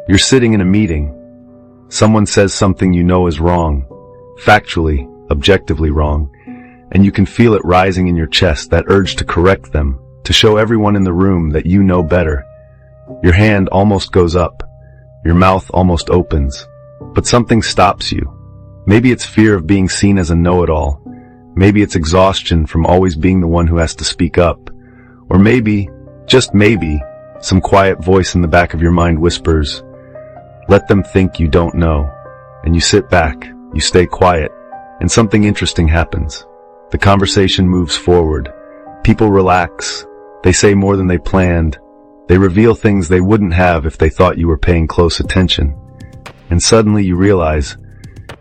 You're sitting in a meeting. Someone says something you know is wrong, factually, objectively wrong, and you can feel it rising in your chest, that urge to correct them, to show everyone in the room that you know better. Your hand almost goes up. Your mouth almost opens. But something stops you. Maybe it's fear of being seen as a know-it-all. Maybe it's exhaustion from always being the one who has to speak up. Or maybe, just maybe, some quiet voice in the back of your mind whispers, "Let them think you don't know." And you sit back, you stay quiet, and something interesting happens. The conversation moves forward. People relax. They say more than they planned. They reveal things they wouldn't have if they thought you were paying close attention. And suddenly you realize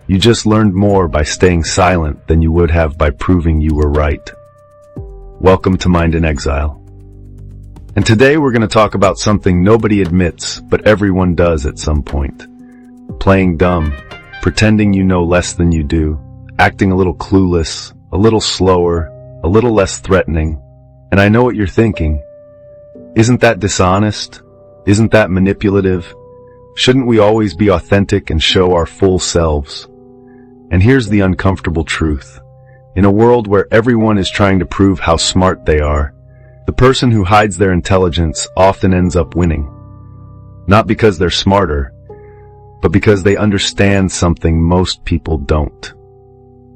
you just learned more by staying silent than you would have by proving you were right. Welcome to Mind in Exile. And today we're going to talk about something nobody admits, but everyone does at some point. Playing dumb, pretending you know less than you do, acting a little clueless, a little slower, a little less threatening. And I know what you're thinking. Isn't that dishonest? Isn't that manipulative? Shouldn't we always be authentic and show our full selves? And here's the uncomfortable truth. In a world where everyone is trying to prove how smart they are, the person who hides their intelligence often ends up winning. Not because they're smarter, but because they understand something most people don't.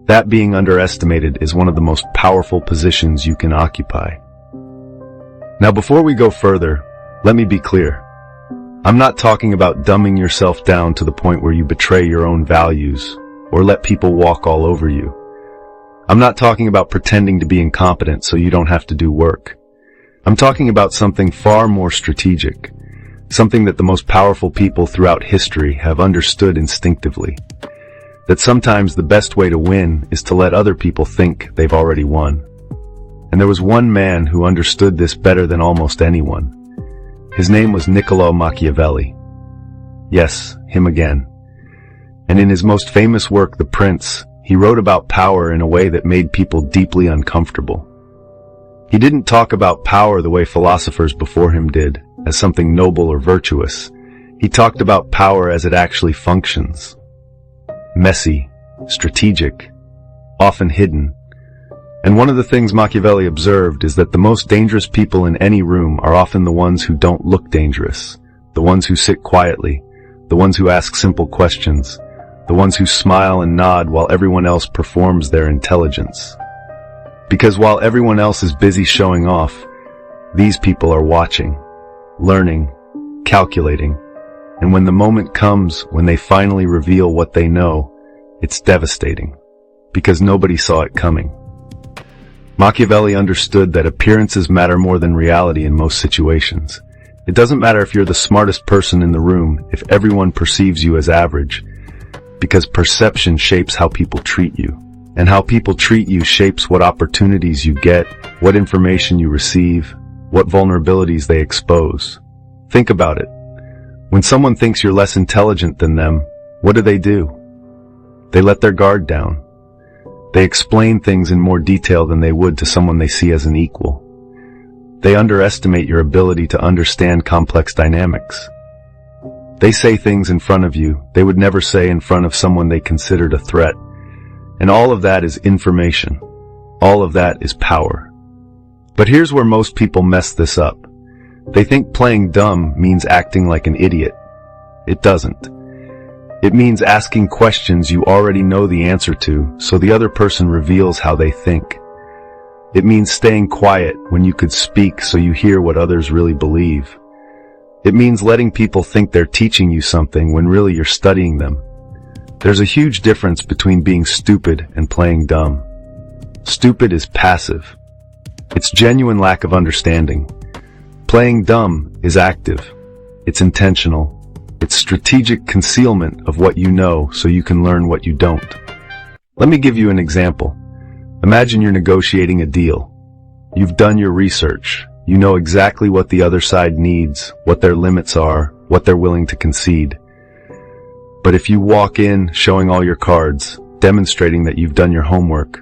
That being underestimated is one of the most powerful positions you can occupy. Now, before we go further, let me be clear. I'm not talking about dumbing yourself down to the point where you betray your own values or let people walk all over you. I'm not talking about pretending to be incompetent so you don't have to do work. I'm talking about something far more strategic, something that the most powerful people throughout history have understood instinctively. That sometimes the best way to win is to let other people think they've already won. And there was one man who understood this better than almost anyone. His name was Machiavelli. Yes, him again. And in his most famous work, The Prince, he wrote about power in a way that made people deeply uncomfortable. He didn't talk about power the way philosophers before him did, as something noble or virtuous. He talked about power as it actually functions. Messy, strategic, often hidden. And one of the things Machiavelli observed is that the most dangerous people in any room are often the ones who don't look dangerous, the ones who sit quietly, the ones who ask simple questions, the ones who smile and nod while everyone else performs their intelligence. Because while everyone else is busy showing off, these people are watching, learning, calculating, and when the moment comes when they finally reveal what they know, it's devastating, because nobody saw it coming. Machiavelli understood that appearances matter more than reality in most situations. It doesn't matter if you're the smartest person in the room if everyone perceives you as average, because perception shapes how people treat you. And how people treat you shapes what opportunities you get, what information you receive, what vulnerabilities they expose. Think about it. When someone thinks you're less intelligent than them, what do? They let their guard down. They explain things in more detail than they would to someone they see as an equal. They underestimate your ability to understand complex dynamics. They say things in front of you they would never say in front of someone they considered a threat. And all of that is information. All of that is power. But here's where most people mess this up. They think playing dumb means acting like an idiot. It doesn't. It means asking questions you already know the answer to, so the other person reveals how they think. It means staying quiet when you could speak so you hear what others really believe. It means letting people think they're teaching you something when really you're studying them. There's a huge difference between being stupid and playing dumb. Stupid is passive. It's genuine lack of understanding. Playing dumb is active. It's intentional. It's strategic concealment of what you know so you can learn what you don't. Let me give you an example. Imagine you're negotiating a deal. You've done your research. You know exactly what the other side needs, what their limits are, what they're willing to concede. But if you walk in showing all your cards, demonstrating that you've done your homework,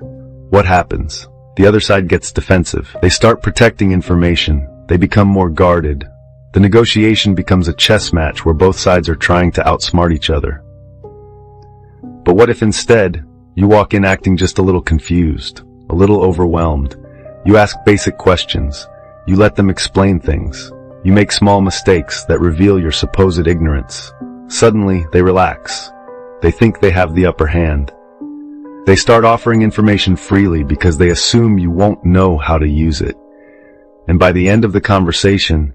what happens? The other side gets defensive. They start protecting information. They become more guarded. The negotiation becomes a chess match where both sides are trying to outsmart each other. But what if instead, you walk in acting just a little confused, a little overwhelmed? You ask basic questions. You let them explain things. You make small mistakes that reveal your supposed ignorance. Suddenly, they relax. They think they have the upper hand. They start offering information freely because they assume you won't know how to use it. And by the end of the conversation,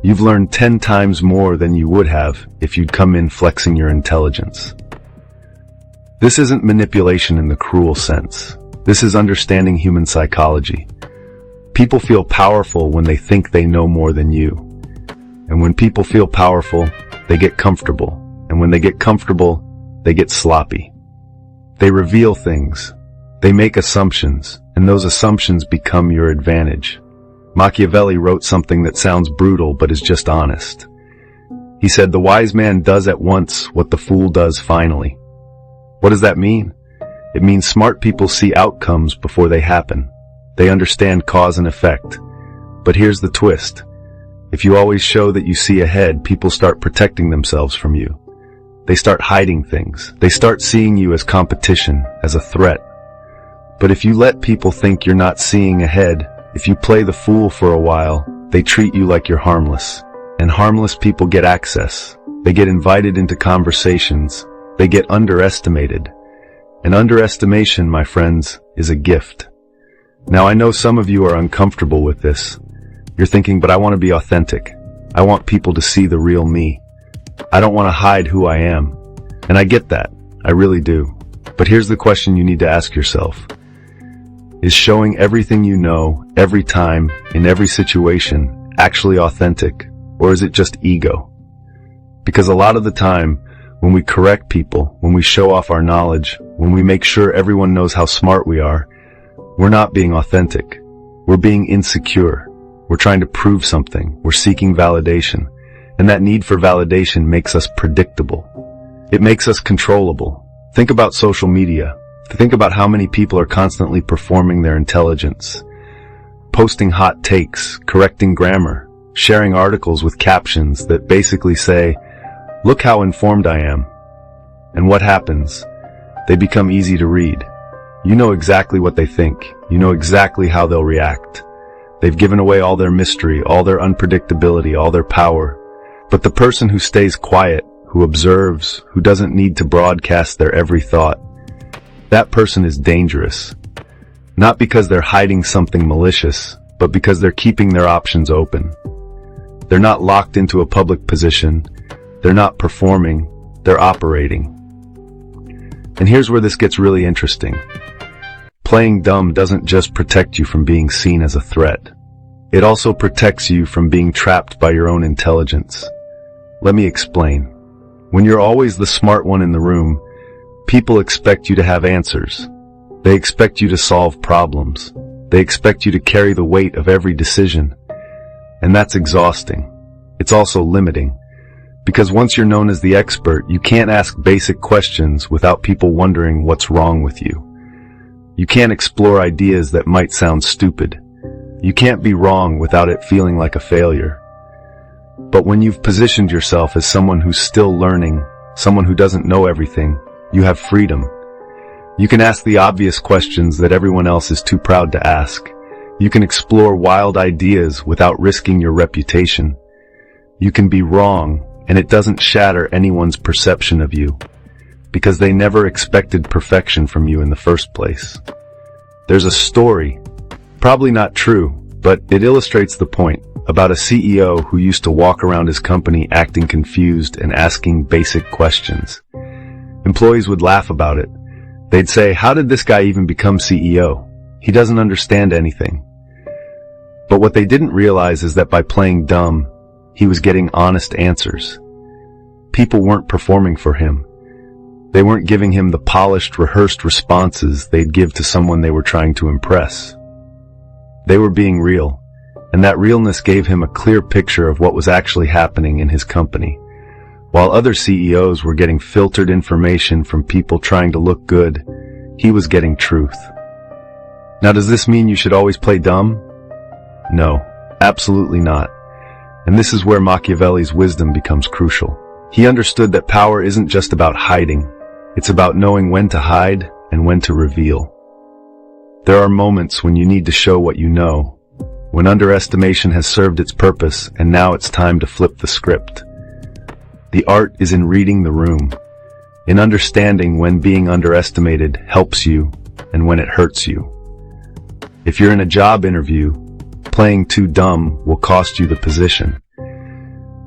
you've learned 10 times more than you would have if you'd come in flexing your intelligence. This isn't manipulation in the cruel sense. This is understanding human psychology. People feel powerful when they think they know more than you. And when people feel powerful, they get comfortable. And when they get comfortable, they get sloppy. They reveal things. They make assumptions, and those assumptions become your advantage. Machiavelli wrote something that sounds brutal but is just honest. He said, "The wise man does at once what the fool does finally." What does that mean? It means smart people see outcomes before they happen. They understand cause and effect. But here's the twist. If you always show that you see ahead, people start protecting themselves from you. They start hiding things. They start seeing you as competition, as a threat. But if you let people think you're not seeing ahead, if you play the fool for a while, they treat you like you're harmless. And harmless people get access. They get invited into conversations. They get underestimated. And underestimation, my friends, is a gift. Now I know some of you are uncomfortable with this. You're thinking, but I want to be authentic. I want people to see the real me. I don't want to hide who I am. And I get that. I really do. But here's the question you need to ask yourself. Is showing everything you know, every time, in every situation, actually authentic? Or is it just ego? Because a lot of the time, when we correct people, when we show off our knowledge, when we make sure everyone knows how smart we are, we're not being authentic. We're being insecure. We're trying to prove something. We're seeking validation. And that need for validation makes us predictable. It makes us controllable. Think about social media. Think about how many people are constantly performing their intelligence, posting hot takes, correcting grammar, sharing articles with captions that basically say, "Look how informed I am." And what happens? They become easy to read. You know exactly what they think. You know exactly how they'll react. They've given away all their mystery, all their unpredictability, all their power. But the person who stays quiet, who observes, who doesn't need to broadcast their every thought, that person is dangerous. Not because they're hiding something malicious, but because they're keeping their options open. They're not locked into a public position. They're not performing. They're operating. And here's where this gets really interesting. Playing dumb doesn't just protect you from being seen as a threat. It also protects you from being trapped by your own intelligence. Let me explain. When you're always the smart one in the room, people expect you to have answers. They expect you to solve problems. They expect you to carry the weight of every decision. And that's exhausting. It's also limiting. Because once you're known as the expert, you can't ask basic questions without people wondering what's wrong with you. You can't explore ideas that might sound stupid. You can't be wrong without it feeling like a failure. But when you've positioned yourself as someone who's still learning, someone who doesn't know everything, you have freedom. You can ask the obvious questions that everyone else is too proud to ask. You can explore wild ideas without risking your reputation. You can be wrong, and it doesn't shatter anyone's perception of you, because they never expected perfection from you in the first place. There's a story, probably not true, but it illustrates the point, about a CEO who used to walk around his company acting confused and asking basic questions. Employees would laugh about it. They'd say, "How did this guy even become CEO? He doesn't understand anything." But what they didn't realize is that by playing dumb, he was getting honest answers. People weren't performing for him. They weren't giving him the polished, rehearsed responses they'd give to someone they were trying to impress. They were being real, and that realness gave him a clear picture of what was actually happening in his company. While other CEOs were getting filtered information from people trying to look good, he was getting truth. Now, does this mean you should always play dumb? No, absolutely not. And this is where Machiavelli's wisdom becomes crucial. He understood that power isn't just about hiding, it's about knowing when to hide and when to reveal. There are moments when you need to show what you know, when underestimation has served its purpose and now it's time to flip the script. The art is in reading the room, in understanding when being underestimated helps you and when it hurts you. If you're in a job interview, playing too dumb will cost you the position.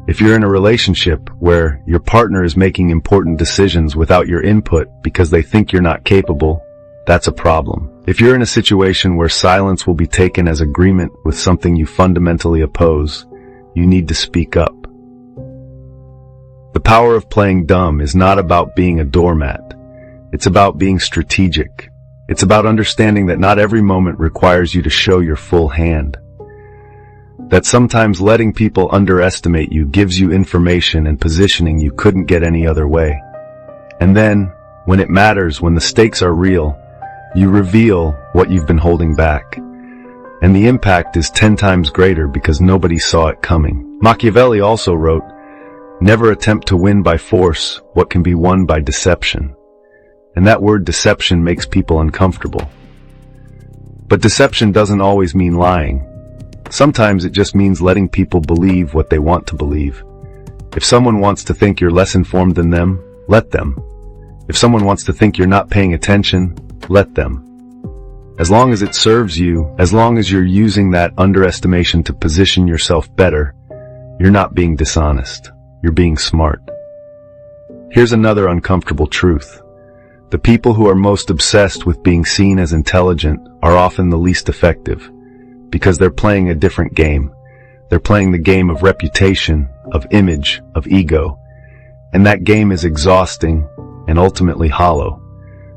If you're in a relationship where your partner is making important decisions without your input because they think you're not capable, that's a problem. If you're in a situation where silence will be taken as agreement with something you fundamentally oppose, you need to speak up. The power of playing dumb is not about being a doormat. It's about being strategic. It's about understanding that not every moment requires you to show your full hand. That sometimes letting people underestimate you gives you information and positioning you couldn't get any other way. And then, when it matters, when the stakes are real, you reveal what you've been holding back. And the impact is 10 times greater because nobody saw it coming. Machiavelli also wrote, "Never attempt to win by force what can be won by deception." And that word deception makes people uncomfortable. But deception doesn't always mean lying. Sometimes it just means letting people believe what they want to believe. If someone wants to think you're less informed than them, let them. If someone wants to think you're not paying attention, let them. As long as it serves you, as long as you're using that underestimation to position yourself better, you're not being dishonest. You're being smart. Here's another uncomfortable truth. The people who are most obsessed with being seen as intelligent are often the least effective, because they're playing a different game. They're playing the game of reputation, of image, of ego. And that game is exhausting and ultimately hollow,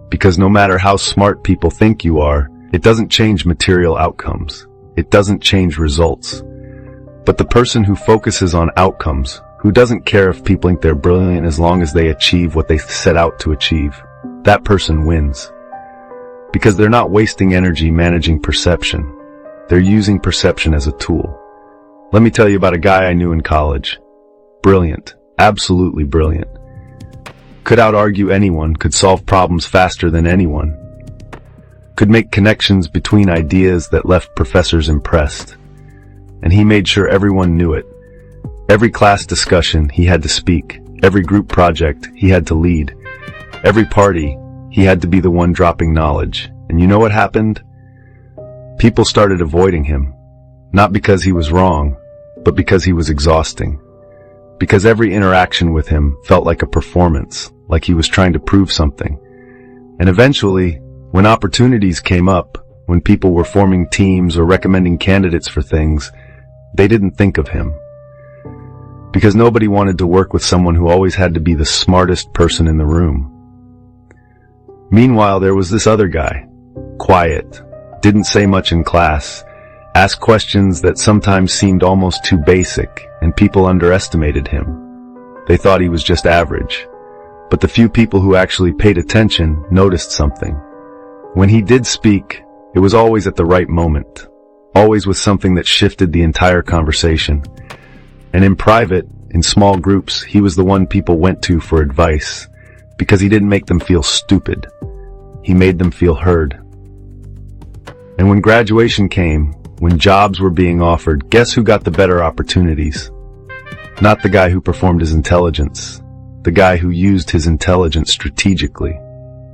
because no matter how smart people think you are, it doesn't change material outcomes. It doesn't change results. But the person who focuses on outcomes, who doesn't care if people think they're brilliant as long as they achieve what they set out to achieve, that person wins. Because they're not wasting energy managing perception. They're using perception as a tool. Let me tell you about a guy I knew in college. Brilliant. Absolutely brilliant. Could out-argue anyone, could solve problems faster than anyone. Could make connections between ideas that left professors impressed. And he made sure everyone knew it. Every class discussion, he had to speak. Every group project, he had to lead. Every party, he had to be the one dropping knowledge. And you know what happened? People started avoiding him. Not because he was wrong, but because he was exhausting. Because every interaction with him felt like a performance, like he was trying to prove something. And eventually, when opportunities came up, when people were forming teams or recommending candidates for things, they didn't think of him. Because nobody wanted to work with someone who always had to be the smartest person in the room. Meanwhile, there was this other guy, quiet, didn't say much in class, asked questions that sometimes seemed almost too basic, and people underestimated him. They thought he was just average. But the few people who actually paid attention noticed something. When he did speak, it was always at the right moment, always with something that shifted the entire conversation. And in private, in small groups, he was the one people went to for advice, because he didn't make them feel stupid. He made them feel heard. And when graduation came, when jobs were being offered, guess who got the better opportunities? Not the guy who performed his intelligence, the guy who used his intelligence strategically.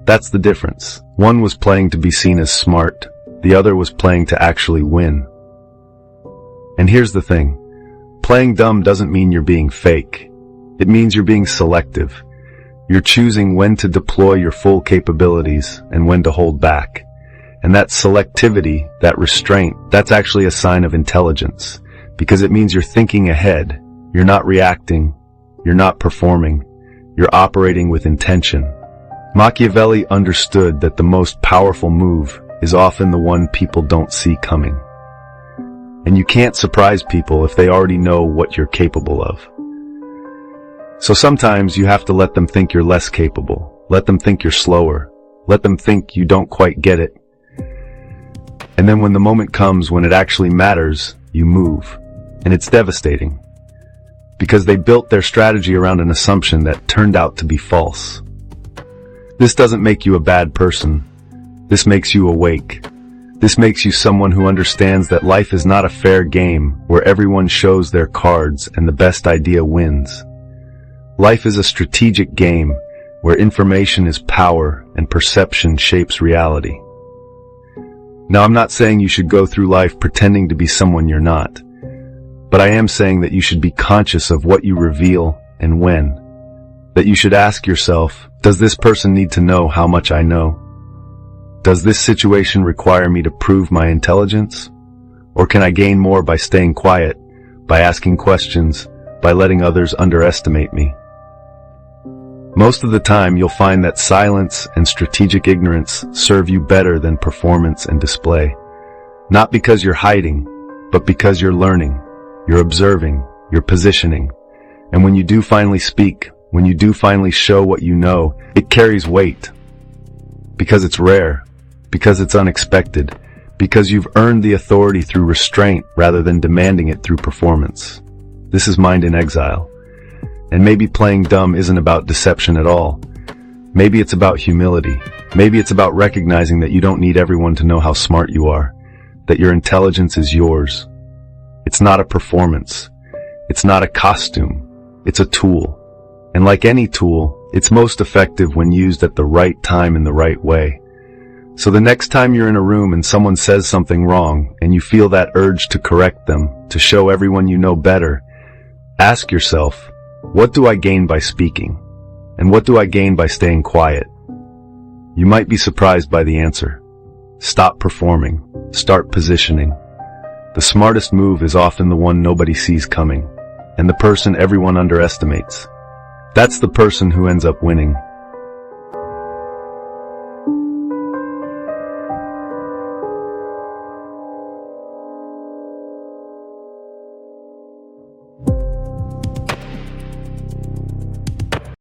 That's the difference. One was playing to be seen as smart, the other was playing to actually win. And here's the thing. Playing dumb doesn't mean you're being fake. It means you're being selective. You're choosing when to deploy your full capabilities and when to hold back. And that selectivity, that restraint, that's actually a sign of intelligence, because it means you're thinking ahead. You're not reacting. You're not performing. You're operating with intention. Machiavelli understood that the most powerful move is often the one people don't see coming. And you can't surprise people if they already know what you're capable of. So sometimes you have to let them think you're less capable. Let them think you're slower. Let them think you don't quite get it. And then when the moment comes when it actually matters, you move. And it's devastating. because they built their strategy around an assumption that turned out to be false. This doesn't make you a bad person. This makes you awake. This makes you someone who understands that life is not a fair game where everyone shows their cards and the best idea wins. Life is a strategic game where information is power and perception shapes reality. Now, I'm not saying you should go through life pretending to be someone you're not, but I am saying that you should be conscious of what you reveal and when. That you should ask yourself, does this person need to know how much I know? Does this situation require me to prove my intelligence? Or can I gain more by staying quiet, by asking questions, by letting others underestimate me? Most of the time, you'll find that silence and strategic ignorance serve you better than performance and display. Not because you're hiding, but because you're learning, you're observing, you're positioning. And when you do finally speak, when you do finally show what you know, it carries weight. Because it's rare, because it's unexpected, because you've earned the authority through restraint rather than demanding it through performance. This is mind in exile. And maybe playing dumb isn't about deception at all. Maybe it's about humility. Maybe it's about recognizing that you don't need everyone to know how smart you are, that your intelligence is yours. It's not a performance. It's not a costume. It's a tool. And like any tool, it's most effective when used at the right time in the right way. So the next time you're in a room and someone says something wrong and you feel that urge to correct them, to show everyone you know better, ask yourself, what do I gain by speaking? And what do I gain by staying quiet? You might be surprised by the answer. Stop performing. Start positioning. The smartest move is often the one nobody sees coming, and the person everyone underestimates. That's the person who ends up winning.